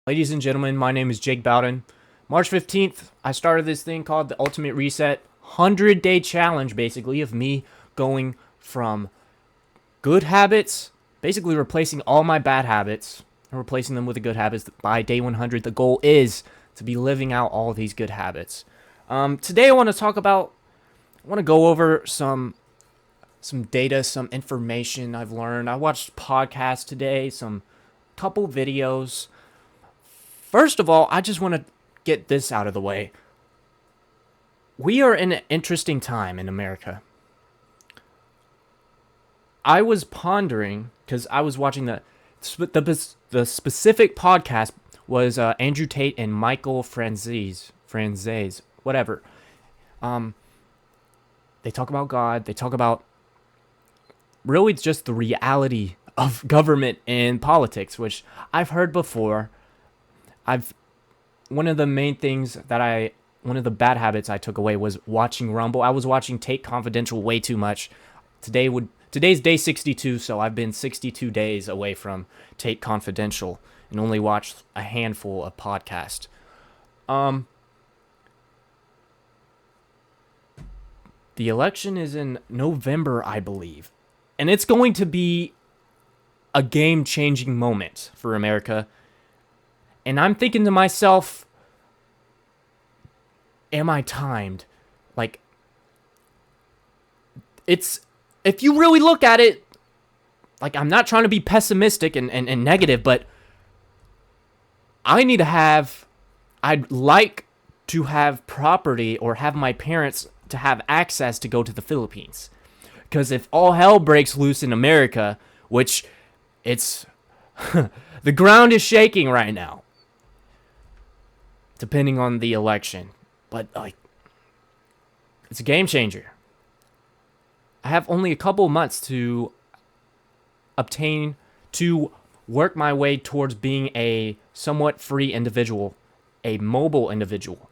Ladies and gentlemen, my name is Jake Bowden. March 15th, I started this thing called the Ultimate Reset 100-day challenge, basically, of me going from good habits, basically replacing all my bad habits and replacing them with the good habits by day 100. The goal is to be living out all these good habits. Today I want to go over some data, some information I've learned. I watched podcasts today, some couple videos. First of all, I just want to get this out of the way. We are in an interesting time in America. I was pondering because I was watching the specific podcast was Andrew Tate and Michael Franzese, whatever. Um, they talk about God. They talk about really just the reality of government and politics, which I've heard before. I've one of the main things that one of the bad habits I took away was watching Rumble. I was watching Tate Confidential way too much. Today's day 62, so I've been 62 days away from Tate Confidential and only watched a handful of podcasts. The election is in November, I believe, and it's going to be a game-changing moment for America. And I'm thinking to myself, am I timed? Like, if you really look at it, like, I'm not trying to be pessimistic and negative, but I'd like to have property or have my parents to have access to go to the Philippines. Because if all hell breaks loose in America, which it's, the ground is shaking right now, depending on the election. But, like, it's a game changer. I have only a couple of months to work my way towards being a somewhat free individual, a mobile individual,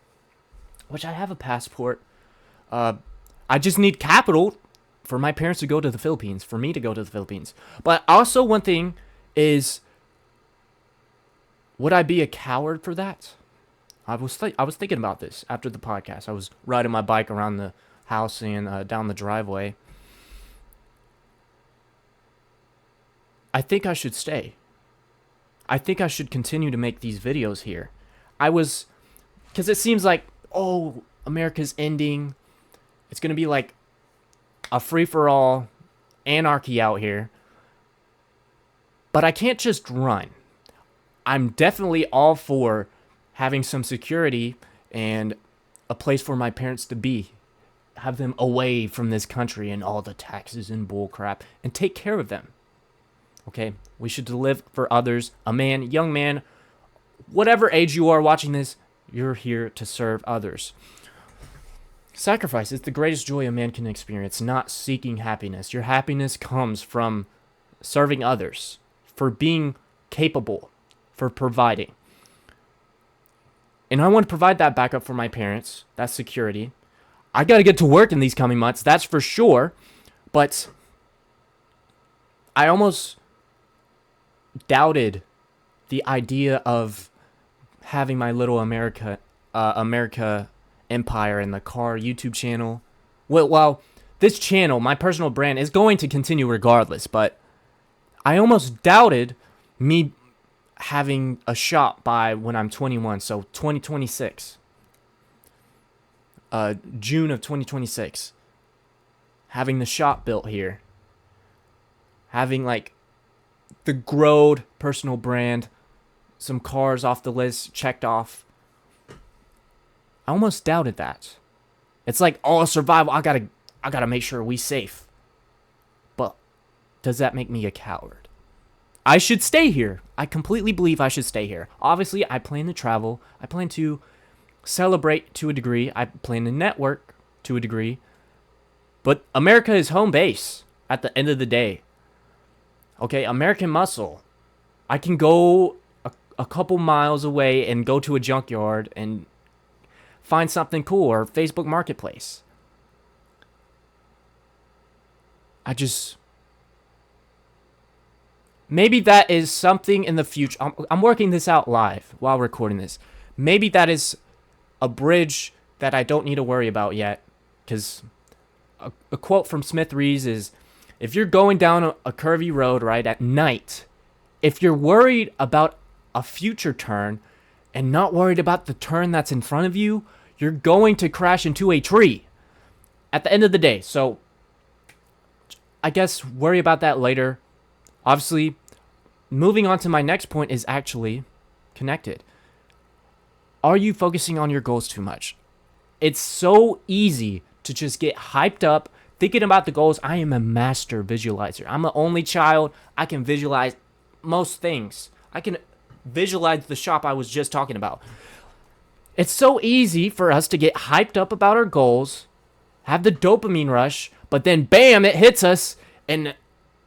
which I have a passport. I just need capital for my parents to go to the Philippines, for me to go to the Philippines. But also one thing is, would I be a coward for that? I was thinking about this after the podcast. I was riding my bike around the house and down the driveway. I think I should stay. I think I should continue to make these videos here. Because it seems like, oh, America's ending. It's going to be like a free-for-all, anarchy out here. But I can't just run. I'm definitely all for having some security and a place for my parents to be. Have them away from this country and all the taxes and bullcrap and take care of them. Okay? We should live for others. A man, young man, whatever age you are watching this, you're here to serve others. Sacrifice is the greatest joy a man can experience, not seeking happiness. Your happiness comes from serving others, for being capable, for providing. And I want to provide that backup for my parents, that security. I got to get to work in these coming months, that's for sure. But I almost doubted the idea of having my little America empire and the car YouTube channel. Well, this channel, my personal brand, is going to continue regardless. But I almost doubted me having a shop by when I'm 21, so 2026. June of 2026. Having the shop built here. Having, like, the growed personal brand. Some cars off the list checked off. I almost doubted that. It's like, oh, survival, I gotta make sure we safe. But does that make me a coward? I should stay here. I completely believe I should stay here. Obviously, I plan to travel. I plan to celebrate to a degree. I plan to network to a degree. But America is home base at the end of the day. Okay, American muscle. I can go a couple miles away and go to a junkyard and find something cool, or Facebook Marketplace. maybe that is something in the future. I'm working this out live while recording this. Maybe that is a bridge that I don't need to worry about yet. Because a quote from Smith Reeves is, if you're going down a curvy road, right, at night, if you're worried about a future turn and not worried about the turn that's in front of you, you're going to crash into a tree at the end of the day. So I guess worry about that later. Obviously, moving on to my next point is actually connected. Are you focusing on your goals too much? It's so easy to just get hyped up thinking about the goals. I am a master visualizer. I'm an only child. I can visualize most things. I can visualize the shop I was just talking about. It's so easy for us to get hyped up about our goals, have the dopamine rush, but then bam, it hits us, and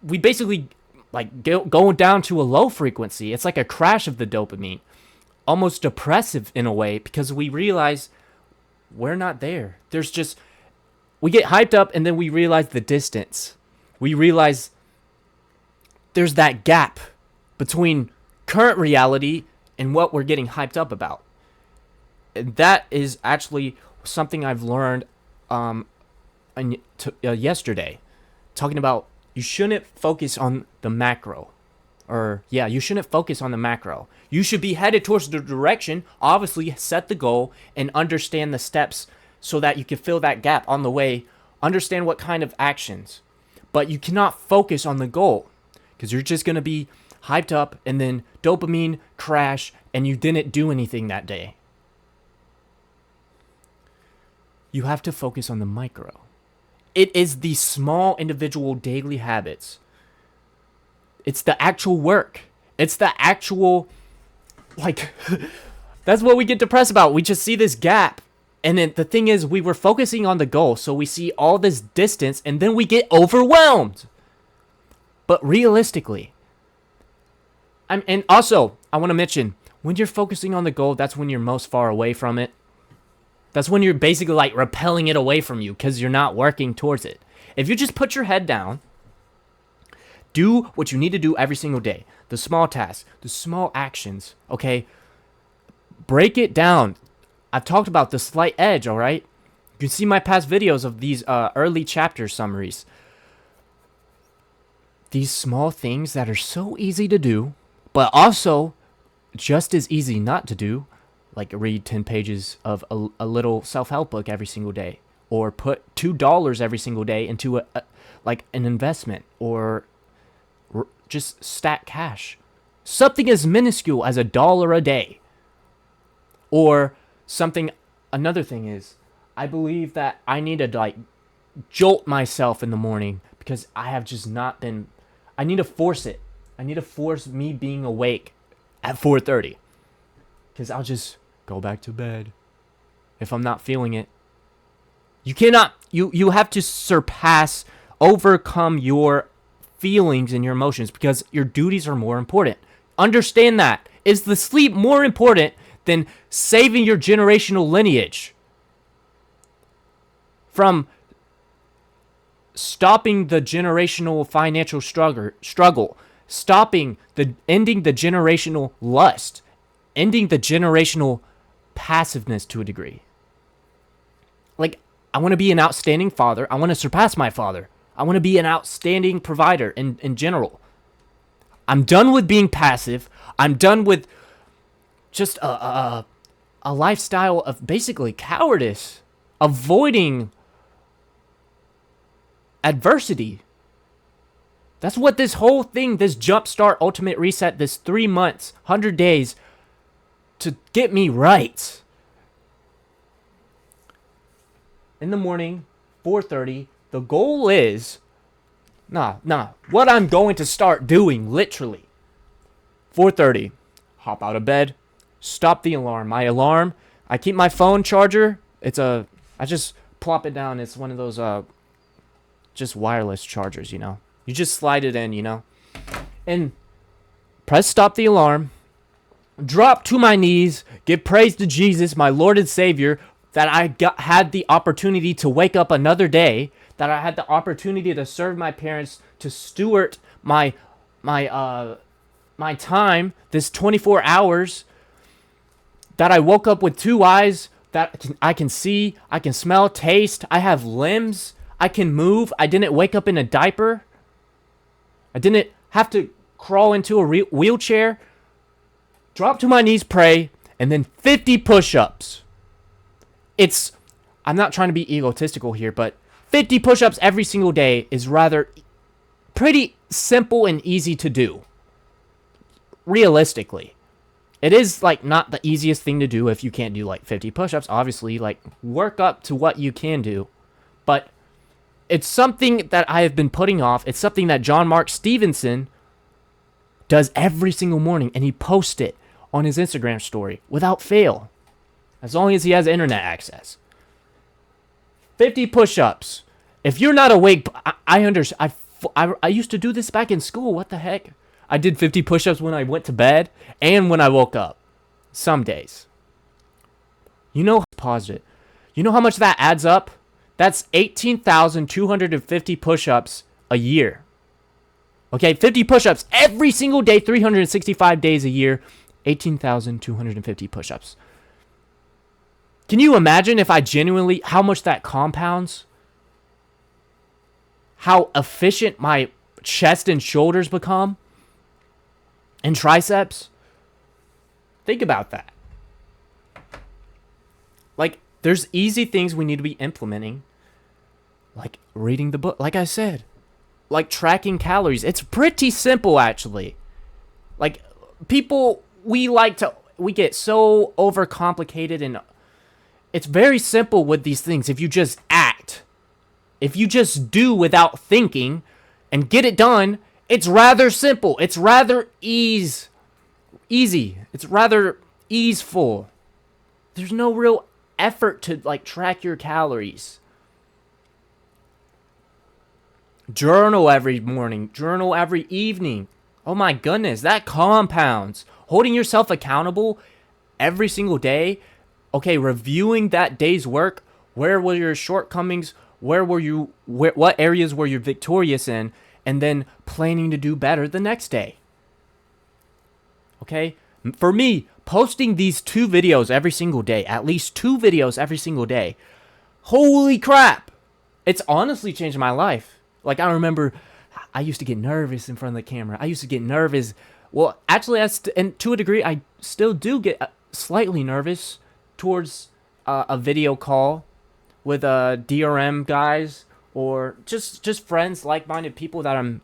we basically like going down to a low frequency. It's like a crash of the dopamine, almost depressive in a way, because we realize we're not there. We get hyped up, and then we realize the distance. We realize there's that gap between current reality and what we're getting hyped up about. And that is actually something I've learned yesterday, talking about you shouldn't focus on the macro. You shouldn't focus on the macro. You should be headed towards the direction, obviously set the goal, and understand the steps so that you can fill that gap on the way, understand what kind of actions. But you cannot focus on the goal, because you're just going to be hyped up and then dopamine crash and you didn't do anything that day. You have to focus on the micro. It is the small individual daily habits. It's the actual work. It's the actual, that's what we get depressed about. We just see this gap. And then the thing is, we were focusing on the goal, so we see all this distance, and then we get overwhelmed. But realistically, and also, I want to mention, when you're focusing on the goal, that's when you're most far away from it. That's when you're basically like repelling it away from you because you're not working towards it. If you just put your head down, do what you need to do every single day. The small tasks, the small actions, okay? Break it down. I've talked about the slight edge, all right? You can see my past videos of these early chapter summaries. These small things that are so easy to do, but also just as easy not to do, like read 10 pages of a little self-help book every single day, or put $2 every single day into an investment, or just stack cash. Something as minuscule as $1 a day. Or another thing is, I believe that I need to jolt myself in the morning because I have just not been, I need to force it. I need to force me being awake at 4:30 because I'll just go back to bed if I'm not feeling it. You cannot, you have to overcome your feelings and your emotions because your duties are more important. Understand that. Is the sleep more important than saving your generational lineage from stopping the generational financial struggle, ending the generational lust, ending the generational passiveness to a degree? I want to be an outstanding father. I want to surpass my father. I want to be an outstanding provider in general. I'm done with being passive. I'm done with just a lifestyle of basically cowardice, avoiding adversity. That's what this whole thing, this Jumpstart Ultimate Reset, this 3 months, 100 days to get me right. In the morning, 4:30, the goal is, what I'm going to start doing, literally. 4:30, hop out of bed, stop the alarm. My alarm, I keep my phone charger. I just plop it down. It's one of those, just wireless chargers, You just slide it in, and press stop the alarm, drop to my knees, give praise to Jesus, my Lord and Savior, that I had the opportunity to wake up another day, that I had the opportunity to serve my parents, to steward my my time, this 24 hours that I woke up with two eyes, that I can see, I can smell, taste, I have limbs, I can move, I didn't wake up in a diaper, I didn't have to crawl into a wheelchair, drop to my knees, pray, and then 50 push-ups. I'm not trying to be egotistical here, but 50 push-ups every single day is rather pretty simple and easy to do. Realistically. It is, like, not the easiest thing to do if you can't do, like, 50 push-ups. Obviously, like, work up to what you can do. But it's something that I have been putting off. It's something that John Mark Stevenson does every single morning, and he posts it on his Instagram story without fail, as long as he has internet access. 50 push-ups. If you're not awake, I understand. I used to do this back in school. What the heck? I did 50 push-ups when I went to bed and when I woke up. Some days. Pause it. You know how much that adds up? That's 18,250 push-ups a year. Okay, 50 push-ups every single day, 365 days a year, 18,250 push-ups. Can you imagine if I genuinely, how much that compounds? How efficient my chest and shoulders become? And triceps? Think about that. Like, there's easy things we need to be implementing. Like reading the book, like I said. Like tracking calories. It's pretty simple, actually. Like, people, we get so overcomplicated, and it's very simple with these things if you just act. If you just do without thinking and get it done, it's rather simple. It's rather easy. It's rather easeful. There's no real effort to, like, track your calories. Journal every morning. Journal every evening. Oh my goodness, that compounds. Holding yourself accountable every single day. Okay, reviewing that day's work. Where were your shortcomings? What areas were you victorious in? And then planning to do better the next day. Okay? For me, posting these 2 videos every single day, at least 2 videos every single day, holy crap! It's honestly changed my life. Like, I remember I used to get nervous in front of the camera. I used to get nervous. Well, actually, and to a degree, I still do get slightly nervous towards a video call with DRM guys, or just friends, like-minded people that I'm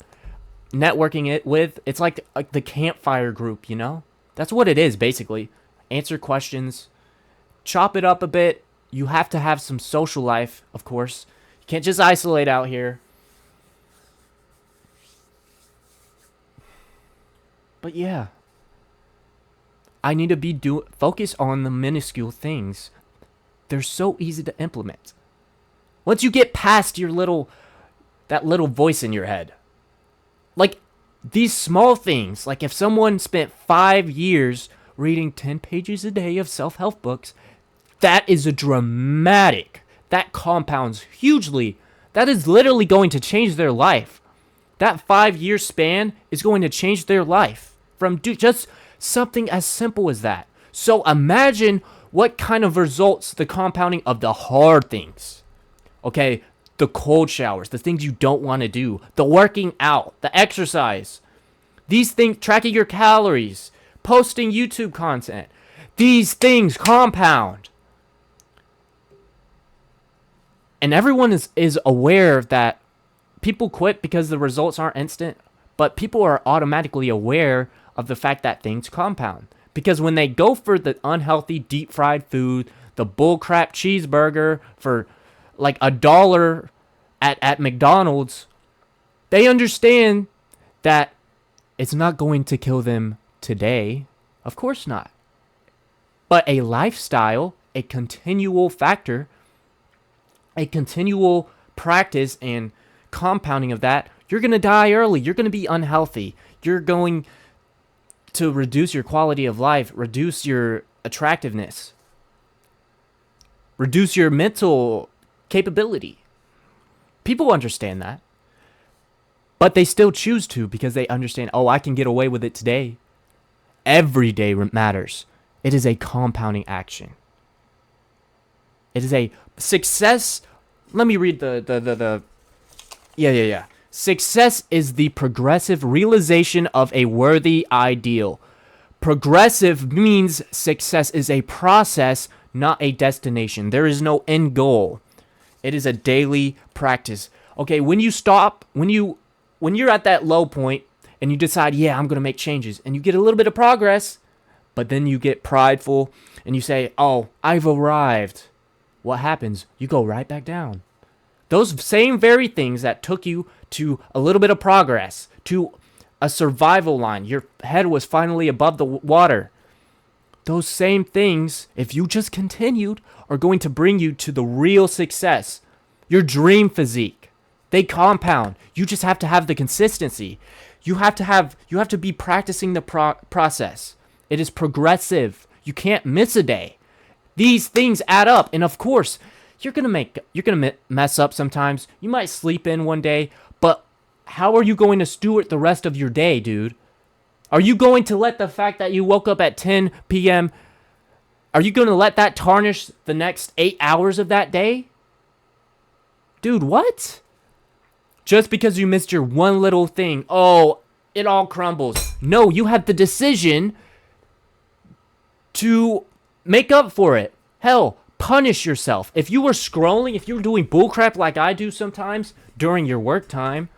networking it with. It's like the campfire group, you know? That's what it is, basically. Answer questions, chop it up a bit. You have to have some social life, of course. You can't just isolate out here. But yeah, I need to focus on the minuscule things. They're so easy to implement. Once you get past that little voice in your head, like these small things, like if someone spent 5 years reading 10 pages a day of self-help books, that compounds hugely. That is literally going to change their life. That 5-year span is going to change their life from just something as simple as that. So imagine what kind of results the compounding of the hard things. Okay, the cold showers, the things you don't want to do, the working out, the exercise, these things, tracking your calories, posting YouTube content, these things compound. And everyone is aware that people quit because the results aren't instant, but people are automatically aware of the fact that things compound. Because when they go for the unhealthy deep fried food, the bullcrap cheeseburger for like $1 at McDonald's, they understand that it's not going to kill them today. Of course not. But a lifestyle, a continual factor, a continual practice and compounding of that, you're going to die early. You're going to be unhealthy. You're going to reduce your quality of life, reduce your attractiveness, reduce your mental capability. People understand that. But they still choose to because they understand, oh, I can get away with it today. Every day matters. It is a compounding action. It is a success. Let me read the yeah. Success is the progressive realization of a worthy ideal. Progressive means success is a process, not a destination. There is no end goal. It is a daily practice. Okay, when you're at that low point and you decide, yeah, I'm going to make changes, and you get a little bit of progress, but then you get prideful and you say, oh, I've arrived. What happens? You go right back down. Those same very things that took you to a little bit of progress, to a survival line, your head was finally above the water. Those same things, if you just continued, are going to bring you to the real success, your dream physique. They compound. You just have to have the consistency. You have to be practicing the process. It is progressive. You can't miss a day. These things add up, and of course, you're gonna mess up sometimes. You might sleep in one day, but how are you going to steward the rest of your day, dude? Are you going to let the fact that you woke up at 10 p.m., are you going to let that tarnish the next 8 hours of that day? Dude, what? Just because you missed your one little thing, oh, it all crumbles. No, you have the decision to make up for it. Hell, punish yourself. If you were scrolling, if you were doing bullcrap like I do sometimes during your work time,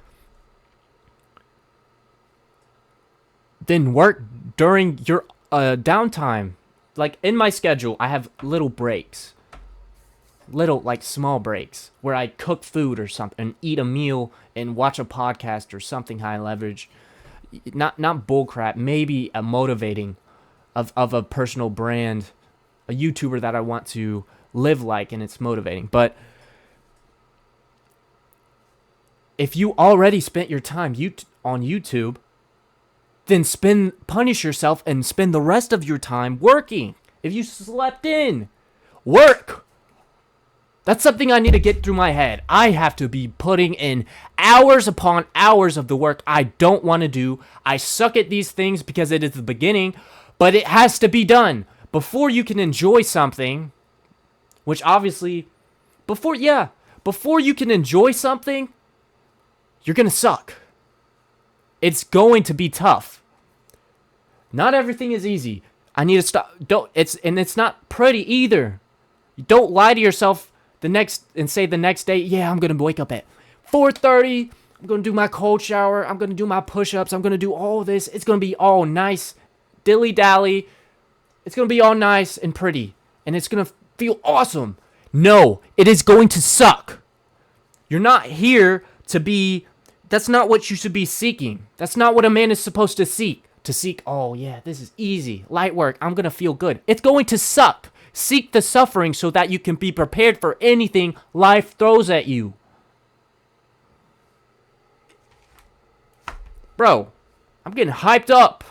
then work during your downtime. Like in my schedule, I have little breaks. Little, like, small breaks where I cook food or something and eat a meal and watch a podcast or something high leverage. Not bullcrap, maybe a motivating of a personal brand, a YouTuber that I want to live like, and it's motivating. But if you already spent your time on YouTube, then punish yourself and spend the rest of your time working. If you slept in, work. That's something I need to get through my head. I have to be putting in hours upon hours of the work I don't want to do. I suck at these things because it is the beginning, but it has to be done. Before you can enjoy something, which obviously, before you can enjoy something, you're going to suck. It's going to be tough. Not everything is easy. I need to stop. It's not pretty either. You don't lie to yourself the next day, yeah, I'm going to wake up at 4:30. I'm going to do my cold shower. I'm going to do my push-ups. I'm going to do all this. It's going to be all nice, dilly-dally. It's going to be all nice and pretty, and it's going to feel awesome. No, it is going to suck. You're not here to be, that's not what you should be seeking. That's not what a man is supposed to seek. To seek, oh yeah, this is easy, light work, I'm going to feel good. It's going to suck. Seek the suffering so that you can be prepared for anything life throws at you. Bro, I'm getting hyped up.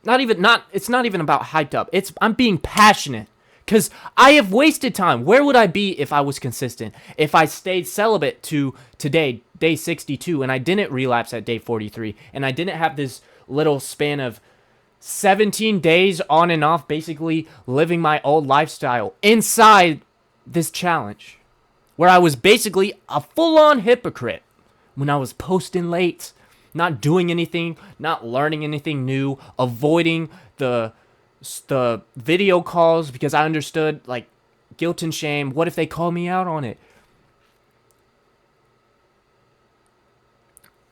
It's not even about hyped up. I'm being passionate. Because I have wasted time. Where would I be if I was consistent? If I stayed celibate to today, day 62, and I didn't relapse at day 43, and I didn't have this little span of 17 days on and off, basically living my old lifestyle inside this challenge, where I was basically a full-on hypocrite when I was posting late, not doing anything, not learning anything new, avoiding the video calls because I understood, like, guilt and shame. What if they call me out on it?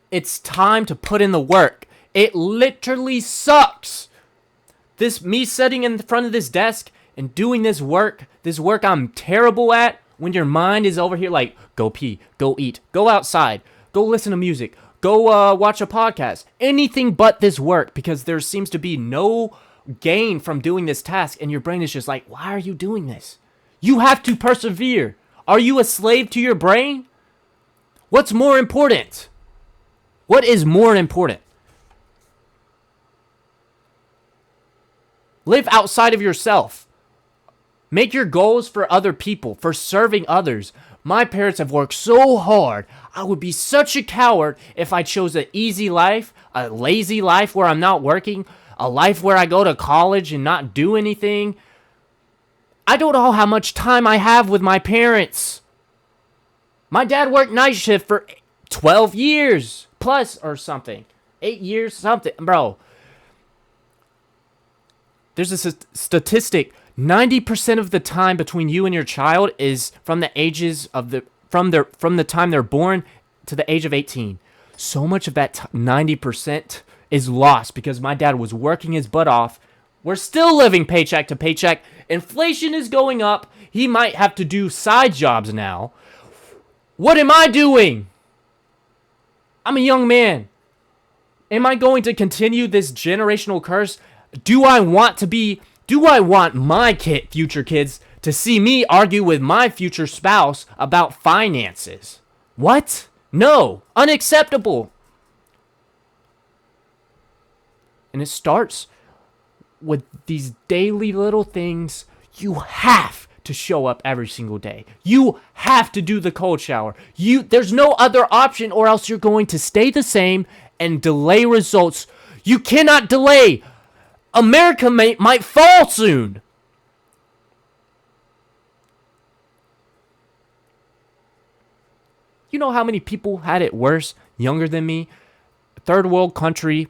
It's time to put in the work. It literally sucks. Me sitting in front of this desk and doing this work I'm terrible at, when your mind is over here like, go pee, go eat, go outside, go listen to music, go watch a podcast, anything but this work, because there seems to be no gain from doing this task, and your brain is just like, why are you doing this? You have to persevere. Are you a slave to your brain? What's more important? What is more important? Live outside of yourself. Make your goals for other people, for serving others. My parents have worked so hard. I would be such a coward if I chose an easy life, a lazy life where I'm not working, a life where I go to college and not do anything. I don't know how much time I have with my parents. My dad worked night shift for 12 years plus or something. 8 years, something. Bro, there's a statistic. 90% of the time between you and your child is from the ages of from the time they're born to the age of 18. So much of that 90% is lost because my dad was working his butt off. We're still living paycheck to paycheck. Inflation is going up. He might have to do side jobs now. What am I doing? I'm a young man. Am I going to continue this generational curse? Do I want my future kids to see me argue with my future spouse about finances? What? No. Unacceptable. And it starts with these daily little things. You have to show up every single day. You have to do the cold shower. There's no other option, or else you're going to stay the same and delay results. You cannot delay. America might fall soon. You know how many people had it worse, younger than me? Third world country,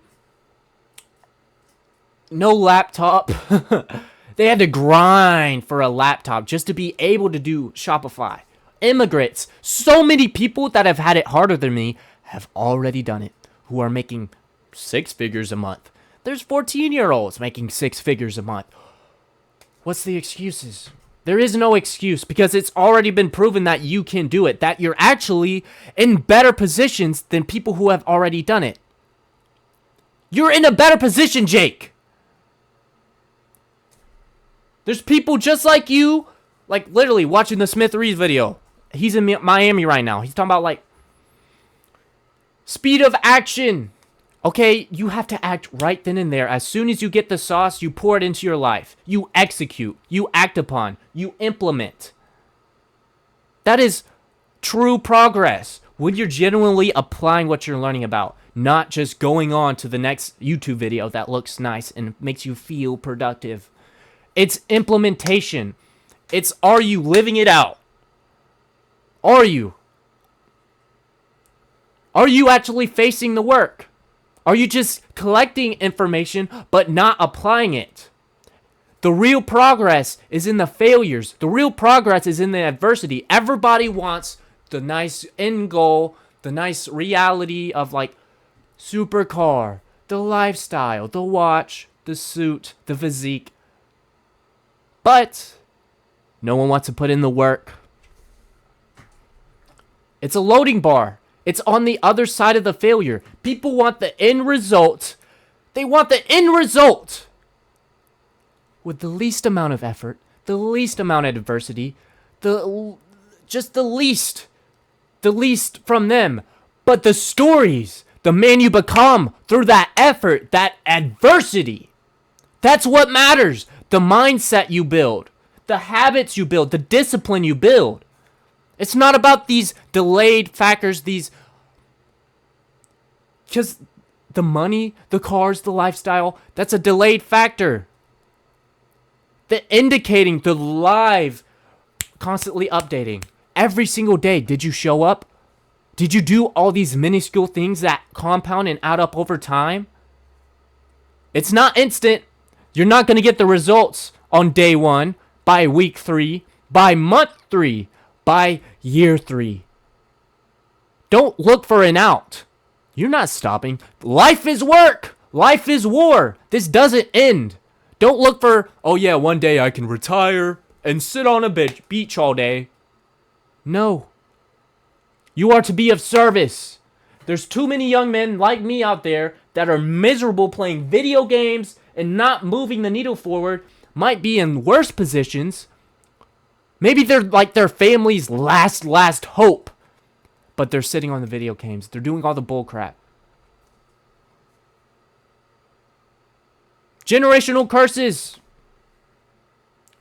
no laptop. They had to grind for a laptop just to be able to do Shopify. Immigrants, so many people that have had it harder than me have already done it, who are making 6 figures a month. There's 14-year-olds making 6 figures a month. What's the excuses? There is no excuse because it's already been proven that you can do it, that you're actually in better positions than people who have already done it. You're in a better position, Jake. There's people just like you, like literally watching the Smith Reeves video. He's in Miami right now. He's talking about like speed of action. Okay, you have to act right then and there. As soon as you get the sauce, you pour it into your life. You execute. You act upon. You implement. That is true progress when you're genuinely applying what you're learning about, not just going on to the next YouTube video that looks nice and makes you feel productive. It's implementation. It's, are you living it out? Are you? Are you actually facing the work? Are you just collecting information but not applying it? The real progress is in the failures. The real progress is in the adversity. Everybody wants the nice end goal, the nice reality of like supercar, the lifestyle, the watch, the suit, the physique. But no one wants to put in the work. It's a loading bar. It's on the other side of the failure. People want the end result. They want the end result with the least amount of effort, the least amount of adversity, the least from them. But the stories, the man you become through that effort, that adversity, that's what matters. The mindset you build, the habits you build, the discipline you build. It's not about these delayed factors, because the money, the cars, the lifestyle, that's a delayed factor. The indicating, the live, constantly updating. Every single day, did you show up? Did you do all these minuscule things that compound and add up over time? It's not instant. You're not going to get the results on day 1, by week 3, by month 3, by year 3. Don't look for an out. You're not stopping. Life is work. Life is war. This doesn't end. Don't look for, oh yeah, one day I can retire and sit on a beach all day. No. You are to be of service. There's too many young men like me out there that are miserable playing video games and not moving the needle forward, might be in worse positions. Maybe they're like their family's last hope, but they're sitting on the video games. They're doing all the bull crap. Generational curses.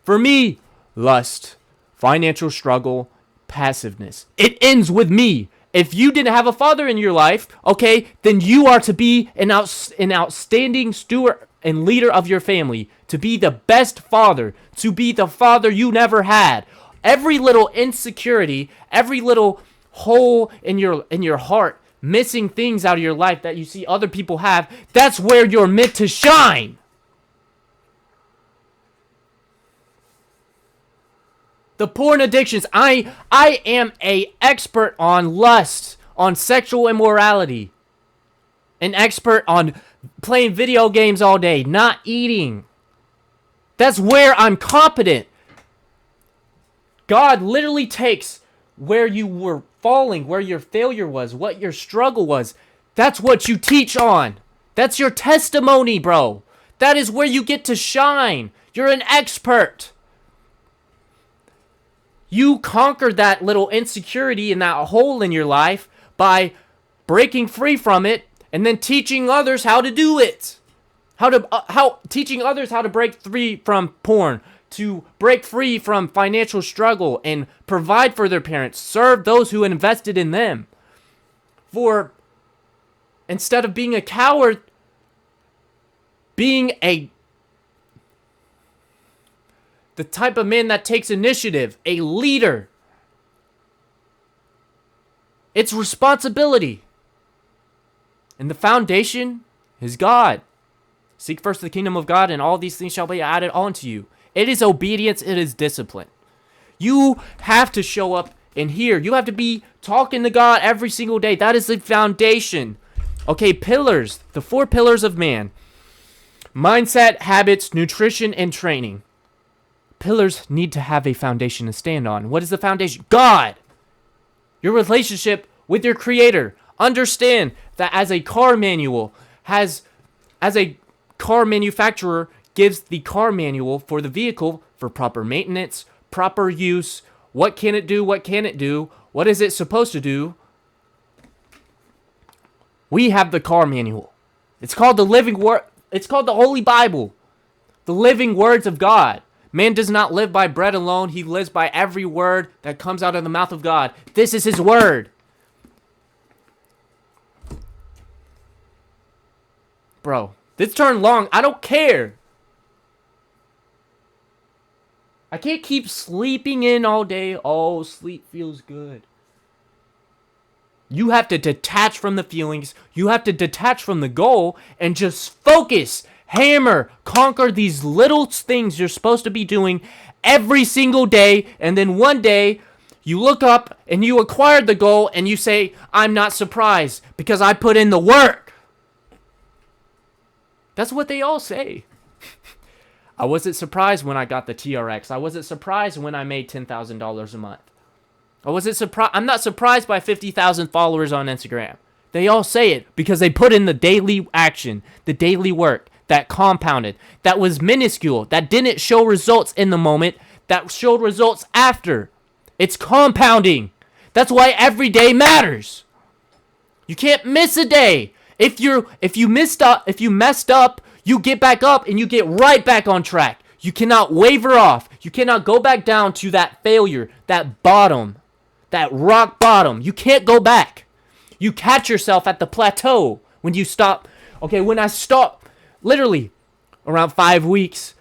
For me, lust, financial struggle, passiveness. It ends with me. If you didn't have a father in your life, okay, then you are to be an outstanding steward and leader of your family, to be the best father, to be the father you never had. Every little insecurity, every little hole in your heart, missing things out of your life that you see other people have, that's where you're meant to shine. The porn addictions. I am a expert on lust, on sexual immorality. An expert on playing video games all day, not eating. That's where I'm competent. God literally takes where you were falling, where your failure was, what your struggle was. That's what you teach on. That's your testimony, bro. That is where you get to shine. You're an expert. You conquered that little insecurity and that hole in your life by breaking free from it and then teaching others how to do it. Teaching others how to break free from porn, to break free from financial struggle and provide for their parents, serve those who invested in them. For instead of being a coward, being the type of man that takes initiative, a leader. It's responsibility. And the foundation is God. Seek first the kingdom of God, and all these things shall be added onto you. It is obedience. It is discipline. You have to show up in here. You have to be talking to God every single day. That is the foundation. Okay, pillars. The 4 pillars of man. Mindset, habits, nutrition, and training. Pillars need to have a foundation to stand on. What is the foundation? God. Your relationship with your creator. Understand that as a car manufacturer gives the car manual for the vehicle for proper maintenance, proper use, what can it do, what can it do, what is it supposed to do. We have the car manual. It's called the living word. It's called the Holy Bible. The living words of God. Man does not live by bread alone. He lives by every word that comes out of the mouth of God. This is his word. Bro, this turned long. I don't care. I can't keep sleeping in all day. Oh, sleep feels good. You have to detach from the feelings. You have to detach from the goal and just focus. Hammer, conquer these little things you're supposed to be doing every single day, and then one day you look up and you acquired the goal and you say, I'm not surprised because I put in the work. That's what they all say. I wasn't surprised when I got the TRX. I wasn't surprised when I made $10,000 a month. I'm not surprised by 50,000 followers on Instagram. They all say it because they put in the daily action, the daily work. That compounded, that was minuscule, that didn't show results in the moment, that showed results after. It's compounding. That's why every day matters. You can't miss a day. If you messed up, you get back up and you get right back on track. You cannot waver off. You cannot go back down to that failure, that bottom, that rock bottom. You can't go back. You catch yourself at the plateau when you stop. Okay, when I stop, literally, around 5 weeks,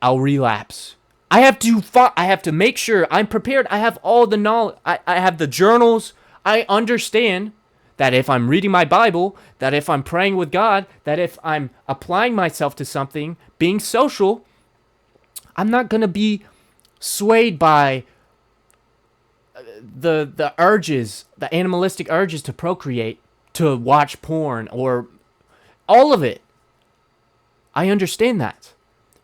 I'll relapse. I have to make sure I'm prepared. I have all the knowledge. I have the journals. I understand that if I'm reading my Bible, that if I'm praying with God, that if I'm applying myself to something, being social, I'm not going to be swayed by the urges, the animalistic urges to procreate, to watch porn, or all of it. I understand that.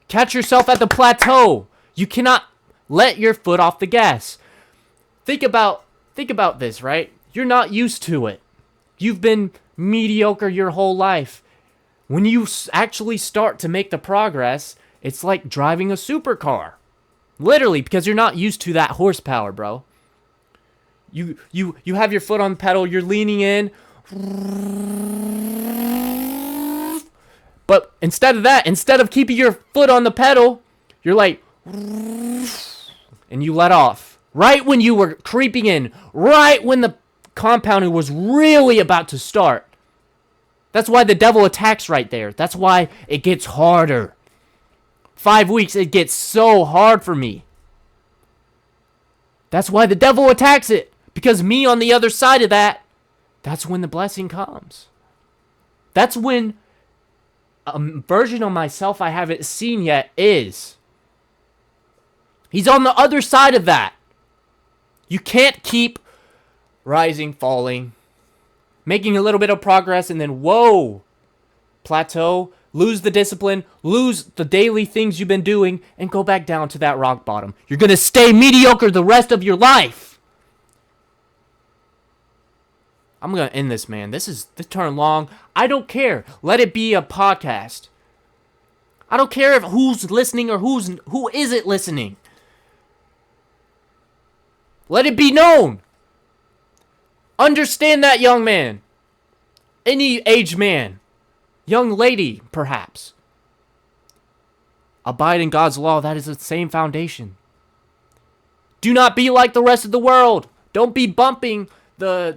Catch yourself at the plateau. You cannot let your foot off the gas. Think about this, right? You're not used to it. You've been mediocre your whole life. When you actually start to make the progress, it's like driving a supercar. Literally, because you're not used to that horsepower, bro. You have your foot on the pedal, you're leaning in. But instead of keeping your foot on the pedal, you're like, and you let off. Right when you were creeping in. Right when the compounding was really about to start. That's why the devil attacks right there. That's why it gets harder. 5 weeks, it gets so hard for me. That's why the devil attacks it. Because me on the other side of that, that's when the blessing comes. That's when a version of myself I haven't seen yet is. He's on the other side of that. You can't keep rising, falling, making a little bit of progress, and then, whoa, plateau, lose the discipline, lose the daily things you've been doing, and go back down to that rock bottom. You're going to stay mediocre the rest of your life. I'm going to end this, man. This turned long. I don't care. Let it be a podcast. I don't care if who's listening or who isn't listening. Let it be known. Understand that, young man. Any age man. Young lady, perhaps. Abide in God's law. That is the same foundation. Do not be like the rest of the world. Don't be bumping the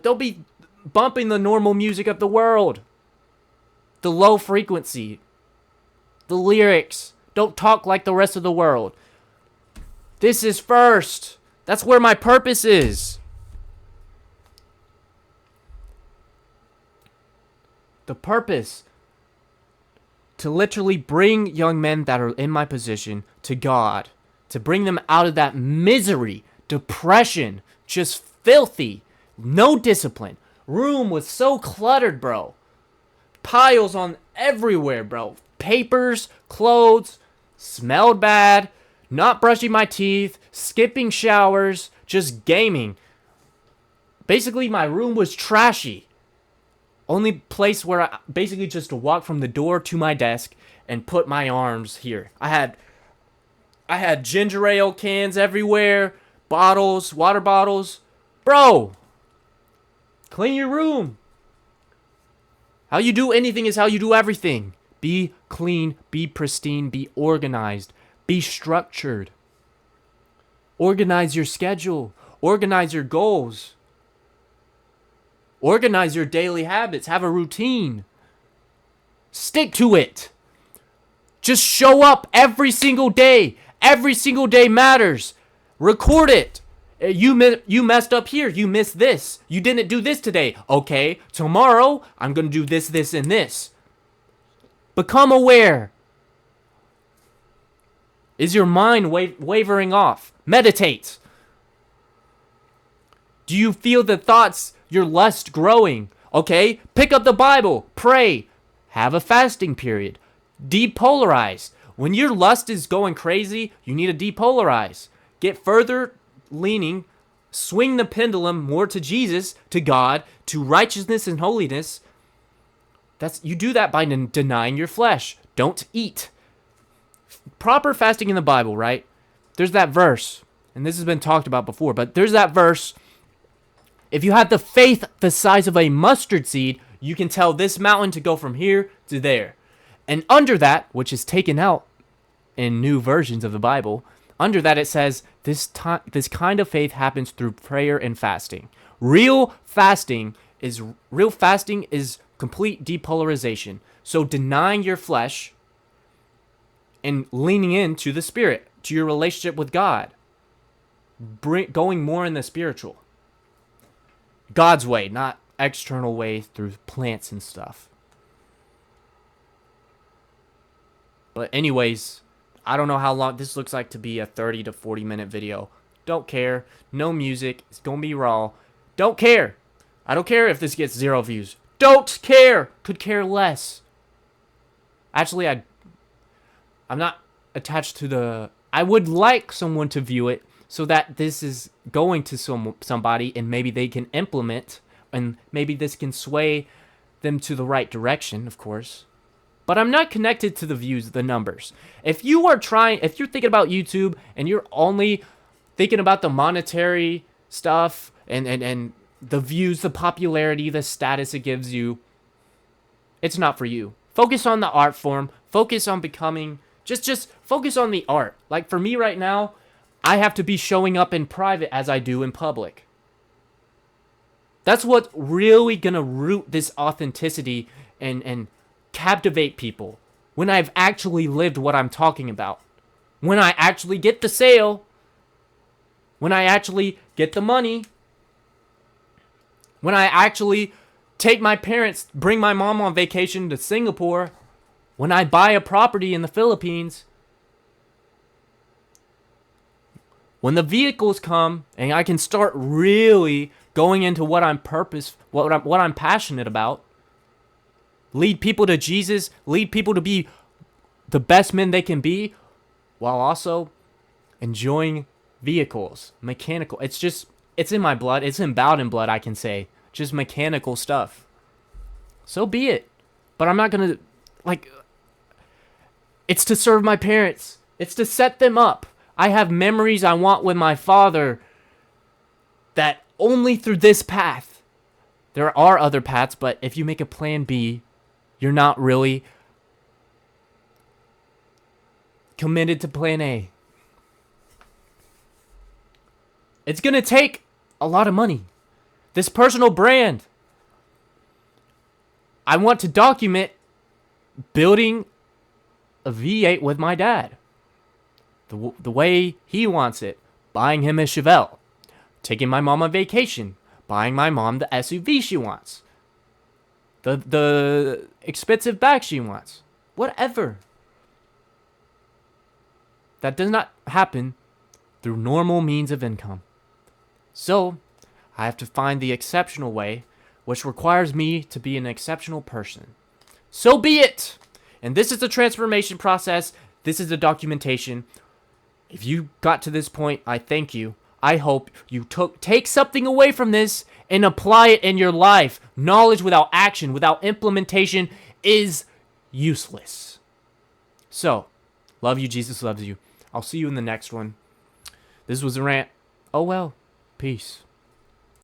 normal music of the world. The low frequency. The lyrics. Don't talk like the rest of the world. This is first. That's where my purpose is. The purpose. To literally bring young men that are in my position to God. To bring them out of that misery, depression, just filthy, no discipline. Room was so cluttered, bro. Piles on everywhere, bro. Papers, clothes, smelled bad, not brushing my teeth, skipping showers, just gaming. Basically, my room was trashy. Only place where I basically just walk from the door to my desk and put my arms here. I had ginger ale cans everywhere, bottles, water bottles. Bro, clean your room. How you do anything is how you do everything. Be clean, be pristine, be organized, be structured. Organize your schedule. Organize your goals. Organize your daily habits. Have a routine. Stick to it. Just show up every single day. Every single day matters. Record it. You messed up here. You missed this. You didn't do this today. Okay, tomorrow I'm going to do this, this, and this. Become aware. Is your mind wavering off? Meditate. Do you feel the thoughts, your lust growing? Okay, pick up the Bible. Pray. Have a fasting period. Depolarize. When your lust is going crazy, you need to depolarize. Get further leaning. Swing the pendulum more to Jesus, to God, to righteousness and holiness. You do that by denying your flesh. Don't eat. Proper fasting in the Bible, right? There's that verse, and this has been talked about before, but there's that verse. If you have the faith the size of a mustard seed, you can tell this mountain to go from here to there. And under that, which is taken out in new versions of the Bible, under that it says this kind of faith happens through prayer and fasting. Real fasting is complete depolarization. So denying your flesh and leaning into the Spirit, to your relationship with God. Going more in the spiritual. God's way, not external way through plants and stuff. But anyways, I don't know how long this looks like to be a 30 to 40 minute video. Don't care. No music. It's going to be raw. Don't care. I don't care if this gets 0 views. Don't care. Could care less. Actually, I'm not attached to I would like someone to view it so that this is going to somebody and maybe they can implement and maybe this can sway them to the right direction, of course. But I'm not connected to the views, the numbers. If you're thinking about YouTube and you're only thinking about the monetary stuff and the views, the popularity, the status it gives you, it's not for you. Focus on the art form. Focus on becoming, just focus on the art. Like for me right now, I have to be showing up in private as I do in public. That's what's really gonna root this authenticity and captivate people. When I've actually lived what I'm talking about. When I actually get the sale. When I actually get the money. When I actually take my parents, bring my mom on vacation to Singapore. When I buy a property in the Philippines. When the vehicles come and I can start really going into what I'm passionate about. Lead people to Jesus, lead people to be the best men they can be while also enjoying vehicles, mechanical. It's in my blood. It's in Bowden blood, I can say. Just mechanical stuff. So be it. But I'm not going to, it's to serve my parents. It's to set them up. I have memories I want with my father that only through this path. There are other paths, but if you make a plan B, you're not really committed to plan A. It's going to take a lot of money. This personal brand. I want to document building a V8 with my dad. The way he wants it. Buying him a Chevelle. Taking my mom on vacation. Buying my mom the SUV she wants. The expensive bag she wants. Whatever. That does not happen through normal means of income. So, I have to find the exceptional way, which requires me to be an exceptional person. So be it! And this is the transformation process. This is the documentation. If you got to this point, I thank you. I hope you take something away from this and apply it in your life. Knowledge without action, without implementation is useless. So, love you, Jesus loves you. I'll see you in the next one. This was a rant. Oh well. Peace.